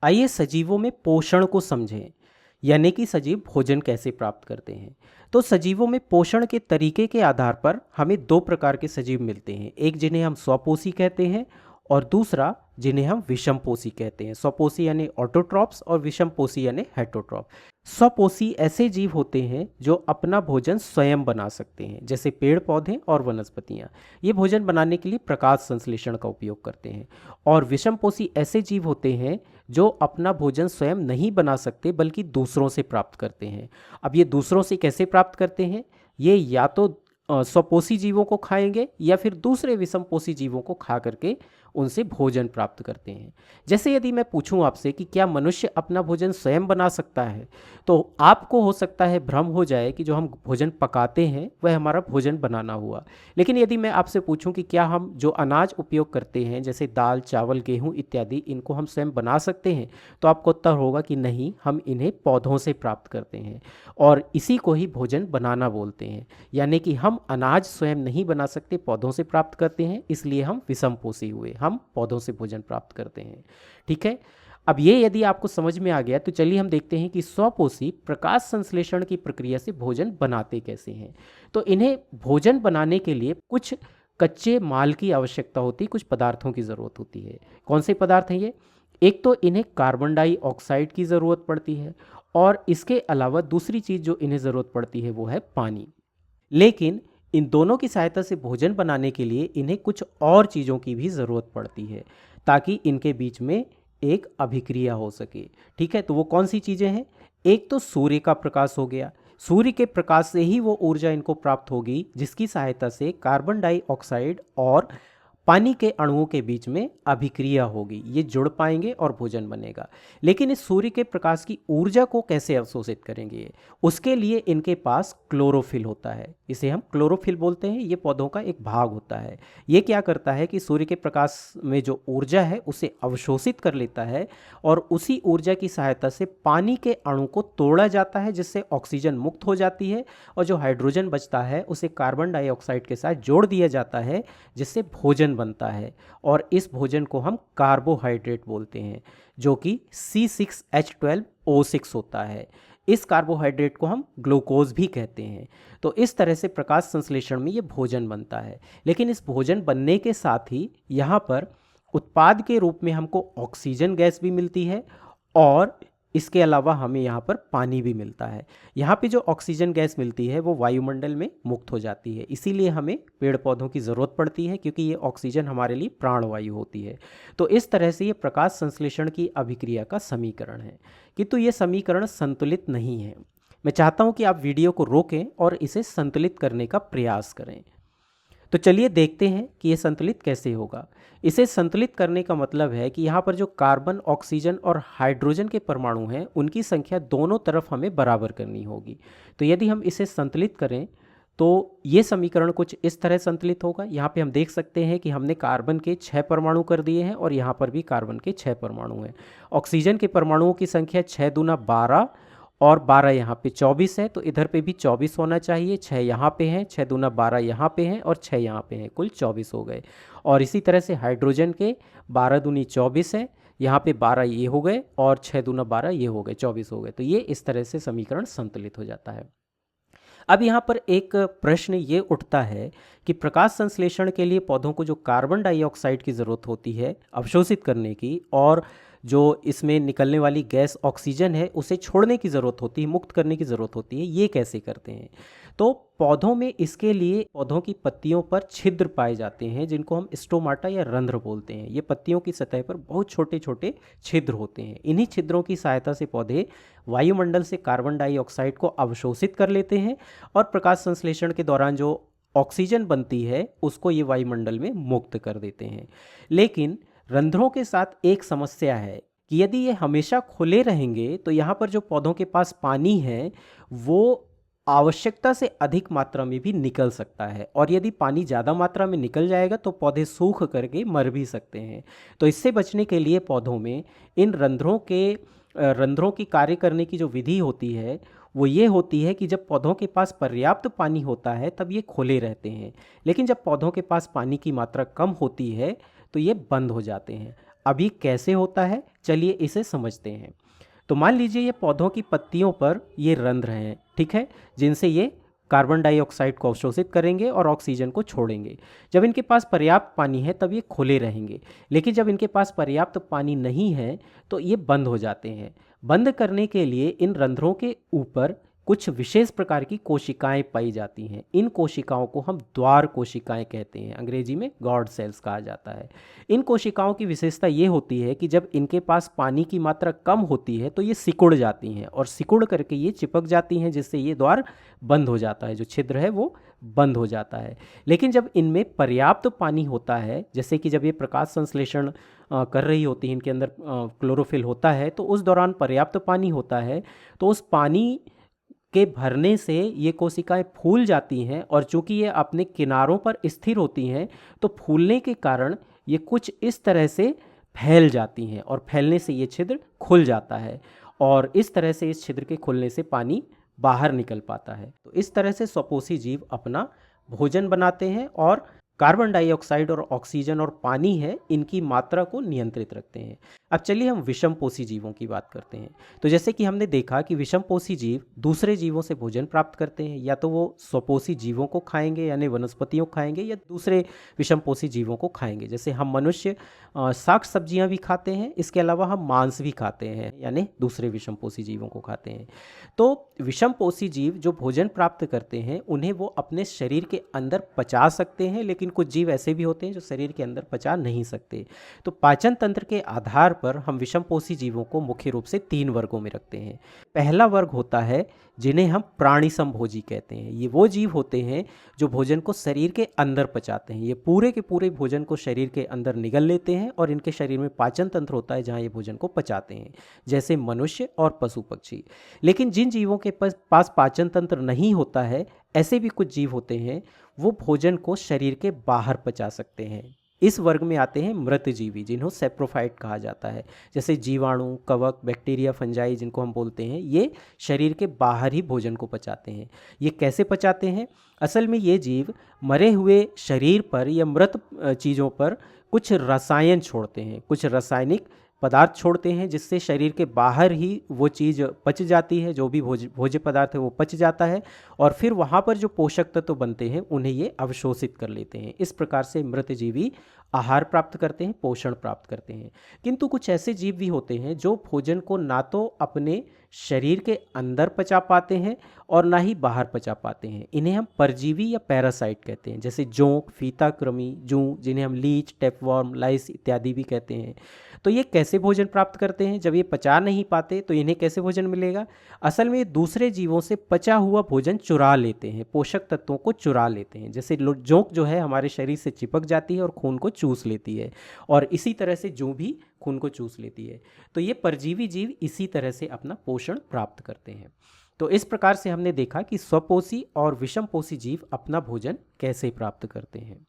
आइए सजीवों में पोषण को समझें, यानी कि सजीव भोजन कैसे प्राप्त करते हैं। तो सजीवों में पोषण के तरीके के आधार पर हमें दो प्रकार के सजीव मिलते हैं, एक जिन्हें हम स्वपोषी कहते हैं और दूसरा जिन्हें हम विषमपोषी कहते हैं। स्वपोषी यानी ऑटोट्रॉप्स और विषमपोषी यानी हेटरोट्रॉप। स्वपोषी ऐसे जीव होते हैं जो अपना भोजन स्वयं बना सकते हैं, जैसे पेड़ पौधे और वनस्पतियां। ये भोजन बनाने के लिए प्रकाश संश्लेषण का उपयोग करते हैं। और विषमपोषी ऐसे जीव होते हैं जो अपना भोजन स्वयं नहीं बना सकते बल्कि दूसरों से प्राप्त करते हैं। अब ये दूसरों से कैसे प्राप्त करते हैं? ये या तो स्वपोषी जीवों को खाएंगे या फिर दूसरे विषमपोषी जीवों को खा करके उनसे भोजन प्राप्त करते हैं। जैसे यदि मैं पूछूं आपसे कि क्या मनुष्य अपना भोजन स्वयं बना सकता है, तो आपको हो सकता है भ्रम हो जाए कि जो हम भोजन पकाते हैं वह हमारा भोजन बनाना हुआ। लेकिन यदि मैं आपसे पूछूं कि क्या हम जो अनाज उपयोग करते हैं जैसे दाल, चावल, गेहूं इत्यादि, इनको हम स्वयं बना सकते हैं, तो आपको उत्तर होगा कि नहीं, हम इन्हें पौधों से प्राप्त करते हैं और इसी को ही भोजन बनाना बोलते हैं। यानी कि हम अनाज स्वयं नहीं बना सकते, पौधों से प्राप्त करते हैं, इसलिए हम विषमपोषी हुए, हम पौधों से भोजन प्राप्त करते हैं। ठीक है, अब ये यदि आपको समझ में आ गया तो चलिए हम देखते हैं कि स्वपोषी प्रकाश संश्लेषण की प्रक्रिया से भोजन बनाते कैसे हैं। तो इन्हें भोजन बनाने के लिए कुछ कच्चे माल की आवश्यकता होती है, कुछ पदार्थों की ज़रूरत होती है। कौन से पदार्थ हैं ये? एक तो इन्हें कार्बन डाइऑक्साइड की ज़रूरत पड़ती है और इसके अलावा दूसरी चीज़ जो इन्हें ज़रूरत पड़ती है वो है पानी। लेकिन इन दोनों की सहायता से भोजन बनाने के लिए इन्हें कुछ और चीज़ों की भी ज़रूरत पड़ती है ताकि इनके बीच में एक अभिक्रिया हो सके। ठीक है, तो वो कौन सी चीज़ें हैं? एक तो सूर्य का प्रकाश हो गया। सूर्य के प्रकाश से ही वो ऊर्जा इनको प्राप्त होगी जिसकी सहायता से कार्बन डाइऑक्साइड और पानी के अणुओं के बीच में अभिक्रिया होगी, ये जुड़ पाएंगे और भोजन बनेगा। लेकिन इस सूर्य के प्रकाश की ऊर्जा को कैसे अवशोषित करेंगे? उसके लिए इनके पास क्लोरोफिल होता है, इसे हम क्लोरोफिल बोलते हैं। ये पौधों का एक भाग होता है। ये क्या करता है कि सूर्य के प्रकाश में जो ऊर्जा है उसे अवशोषित कर लेता है और उसी ऊर्जा की सहायता से पानी के अणु को तोड़ा जाता है जिससे ऑक्सीजन मुक्त हो जाती है और जो हाइड्रोजन बचता है उसे कार्बन डाइऑक्साइड के साथ जोड़ दिया जाता है जिससे भोजन बनता है। और इस भोजन को हम कार्बोहाइड्रेट बोलते हैं जो कि C6H12O6 होता है। इस कार्बोहाइड्रेट को हम ग्लूकोज भी कहते हैं। तो इस तरह से प्रकाश संश्लेषण में ये भोजन बनता है। लेकिन इस भोजन बनने के साथ ही यहाँ पर उत्पाद के रूप में हमको ऑक्सीजन गैस भी मिलती है और इसके अलावा हमें यहाँ पर पानी भी मिलता है। यहाँ पे जो ऑक्सीजन गैस मिलती है वो वायुमंडल में मुक्त हो जाती है, इसीलिए हमें पेड़ पौधों की ज़रूरत पड़ती है क्योंकि ये ऑक्सीजन हमारे लिए प्राणवायु होती है। तो इस तरह से ये प्रकाश संश्लेषण की अभिक्रिया का समीकरण है, किंतु ये समीकरण संतुलित नहीं है। मैं चाहता हूँ कि आप वीडियो को रोकें और इसे संतुलित करने का प्रयास करें। तो चलिए देखते हैं कि ये संतुलित कैसे होगा। इसे संतुलित करने का मतलब है कि यहाँ पर जो कार्बन, ऑक्सीजन और हाइड्रोजन के परमाणु हैं उनकी संख्या दोनों तरफ हमें बराबर करनी होगी। तो यदि हम इसे संतुलित करें तो ये समीकरण कुछ इस तरह संतुलित होगा। यहाँ पे हम देख सकते हैं कि हमने कार्बन के 6 परमाणु कर दिए हैं और यहाँ पर भी कार्बन के 6 परमाणु हैं। ऑक्सीजन के परमाणुओं की संख्या 6 दूना 12 और 12 यहाँ पे 24 है, तो इधर पे भी 24 होना चाहिए। 6 यहाँ पे हैं, 6 दूना 12 यहाँ पे हैं और 6 यहाँ पे हैं, कुल 24 हो गए। और इसी तरह से हाइड्रोजन के 12 दूनी 24 है, यहाँ पे 12 ये हो गए और 6 दूना 12 ये हो गए, 24 हो गए। तो ये इस तरह से समीकरण संतुलित हो जाता है। अब यहाँ पर एक प्रश्न ये उठता है कि प्रकाश संश्लेषण के लिए पौधों को जो कार्बन डाइऑक्साइड की ज़रूरत होती है अवशोषित करने की, और जो इसमें निकलने वाली गैस ऑक्सीजन है उसे छोड़ने की ज़रूरत होती है, मुक्त करने की ज़रूरत होती है, ये कैसे करते हैं? तो पौधों में इसके लिए पौधों की पत्तियों पर छिद्र पाए जाते हैं जिनको हम स्टोमाटा या रंध्र बोलते हैं। ये पत्तियों की सतह पर बहुत छोटे छोटे छिद्र होते हैं। इन्हीं छिद्रों की सहायता से पौधे वायुमंडल से कार्बन डाइऑक्साइड को अवशोषित कर लेते हैं और प्रकाश संश्लेषण के दौरान जो ऑक्सीजन बनती है उसको ये वायुमंडल में मुक्त कर देते हैं। लेकिन रंध्रों के साथ एक समस्या है कि यदि ये हमेशा खुले रहेंगे तो यहाँ पर जो पौधों के पास पानी है वो आवश्यकता से अधिक मात्रा में भी निकल सकता है, और यदि पानी ज़्यादा मात्रा में निकल जाएगा तो पौधे सूख करके मर भी सकते हैं। तो इससे बचने के लिए पौधों में इन रंध्रों की कार्य करने की जो विधि होती है वो ये होती है कि जब पौधों के पास पर्याप्त पानी होता है तब ये खुले रहते हैं, लेकिन जब पौधों के पास पानी की मात्रा कम होती है तो ये बंद हो जाते हैं। अभी कैसे होता है, चलिए इसे समझते हैं। तो मान लीजिए ये पौधों की पत्तियों पर ये रंध्र हैं, ठीक है, जिनसे ये कार्बन डाइऑक्साइड को अवशोषित करेंगे और ऑक्सीजन को छोड़ेंगे। जब इनके पास पर्याप्त पानी है तब ये खुले रहेंगे, लेकिन जब इनके पास पर्याप्त पानी नहीं है तो ये बंद हो जाते हैं। बंद करने के लिए इन रंध्रों के ऊपर कुछ विशेष प्रकार की कोशिकाएं पाई जाती हैं। इन कोशिकाओं को हम द्वार कोशिकाएं कहते हैं, अंग्रेजी में गॉड सेल्स कहा जाता है। इन कोशिकाओं की विशेषता ये होती है कि जब इनके पास पानी की मात्रा कम होती है तो ये सिकुड़ जाती हैं और सिकुड़ करके ये चिपक जाती हैं, जिससे ये द्वार बंद हो जाता है, जो छिद्र है वो बंद हो जाता है। लेकिन जब इनमें पर्याप्त पानी होता है, जैसे कि जब ये प्रकाश संश्लेषण कर रही होती है, इनके अंदर क्लोरोफिल होता है, तो उस दौरान पर्याप्त पानी होता है, तो उस पानी के भरने से ये कोशिकाएं फूल जाती हैं और चूंकि ये अपने किनारों पर स्थिर होती हैं तो फूलने के कारण ये कुछ इस तरह से फैल जाती हैं और फैलने से ये छिद्र खुल जाता है और इस तरह से इस छिद्र के खुलने से पानी बाहर निकल पाता है। तो इस तरह से स्वपोषी जीव अपना भोजन बनाते हैं और कार्बन डाइऑक्साइड और ऑक्सीजन और पानी है इनकी मात्रा को नियंत्रित रखते हैं। अब चलिए हम विषमपोषी जीवों की बात करते हैं। तो जैसे कि हमने देखा कि विषमपोषी जीव दूसरे जीवों से भोजन प्राप्त करते हैं, या तो वो स्वपोषी जीवों को खाएंगे यानी वनस्पतियों को खाएंगे, या दूसरे विषमपोषी जीवों को खाएंगे। जैसे हम मनुष्य साग सब्जियां भी खाते हैं, इसके अलावा हम मांस भी खाते हैं यानी दूसरे विषमपोषी जीवों को खाते हैं। तो विषमपोषी जीव जो भोजन प्राप्त करते हैं उन्हें वो अपने शरीर के अंदर पचा सकते हैं, लेकिन कुछ जीव ऐसे भी होते हैं जो शरीर के अंदर पचा नहीं सकते। तो पाचन तंत्र के आधार पर हम विषमपोषी जीवों को मुख्य रूप से 3 वर्गों में रखते हैं। पहला वर्ग होता है जिन्हें हम प्राणी समभोजी कहते हैं। ये वो जीव होते हैं जो भोजन को शरीर के अंदर पचाते हैं। ये पूरे के पूरे भोजन को शरीर के अंदर निगल लेते हैं और इनके शरीर में पाचन तंत्र होता है जहाँ ये भोजन को पचाते हैं, जैसे मनुष्य और पशु पक्षी। लेकिन जिन जीवों के पास पाचन तंत्र नहीं होता है, ऐसे भी कुछ जीव होते हैं वो भोजन को शरीर के बाहर पचा सकते हैं। इस वर्ग में आते हैं मृतजीवी, जिन्हें सेप्रोफाइट कहा जाता है। जैसे जीवाणु, कवक, बैक्टीरिया, फंजाई जिनको हम बोलते हैं, ये शरीर के बाहर ही भोजन को पचाते हैं। ये कैसे पचाते हैं? असल में ये जीव मरे हुए शरीर पर या मृत चीज़ों पर कुछ रसायन छोड़ते हैं, कुछ रासायनिक पदार्थ छोड़ते हैं, जिससे शरीर के बाहर ही वो चीज़ पच जाती है। जो भी भोज्य पदार्थ है वो पच जाता है और फिर वहाँ पर जो पोषक तत्व बनते हैं उन्हें ये अवशोषित कर लेते हैं। इस प्रकार से मृतजीवी आहार प्राप्त करते हैं, पोषण प्राप्त करते हैं। किंतु कुछ ऐसे जीव भी होते हैं जो भोजन को ना तो अपने शरीर के अंदर पचा पाते हैं और ना ही बाहर पचा पाते हैं। इन्हें हम परजीवी या पैरासाइट कहते हैं, जैसे जोंक, फीता कृमि, जूं, जिन्हें हम लीच, टेपवर्म, लाइस इत्यादि भी कहते हैं। तो ये कैसे भोजन प्राप्त करते हैं? जब ये पचा नहीं पाते तो इन्हें कैसे भोजन मिलेगा? असल में ये दूसरे जीवों से पचा हुआ भोजन चुरा लेते हैं, पोषक तत्वों को चुरा लेते हैं। जैसे जोंक जो है हमारे शरीर से चिपक जाती है और खून को चूस लेती है, और इसी तरह से जूं भी खून को चूस लेती है। तो ये परजीवी जीव इसी तरह से अपना पोषण प्राप्त करते हैं। तो इस प्रकार से हमने देखा कि स्वपोषी और विषमपोषी जीव अपना भोजन कैसे प्राप्त करते हैं।